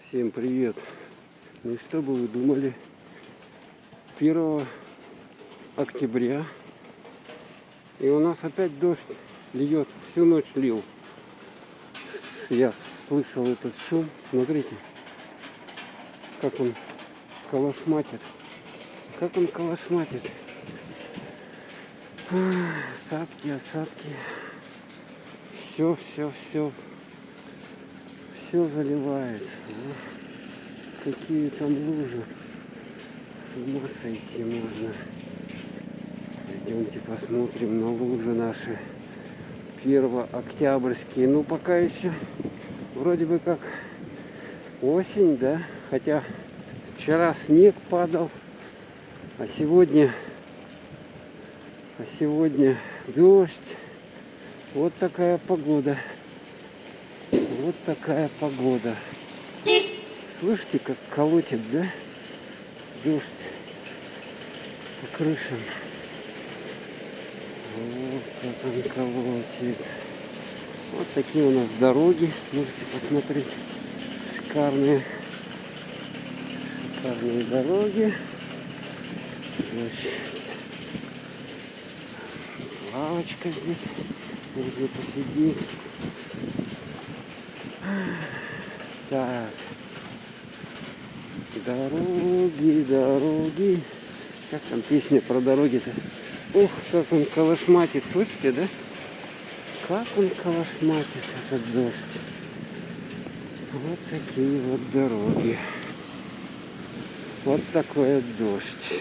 Всем привет! Ну и что бы вы думали? 1 октября. И у нас опять дождь льет. Всю ночь лил. Я слышал этот шум. Смотрите, как он колошматит. Как он колошматит. Осадки, осадки. Все заливает. Какие там лужи. С ума сойти можно. Идемте посмотрим на лужи наши. 1-октябрьские. Ну пока еще вроде бы как осень, да? Хотя вчера снег падал, а сегодня дождь. Вот такая погода. Вот такая погода. Слышите, как колотит, да? Дождь по крышам. Вот как он колотит. Вот такие у нас дороги. Можете посмотреть. Шикарные дороги. Лавочка здесь. Можно посидеть. Так. Дороги. Как там песня про дороги-то? Ух, как он колошматит. Слышите, да? Как он колошматит, этот дождь. Вот такие вот дороги. Вот такой вот дождь.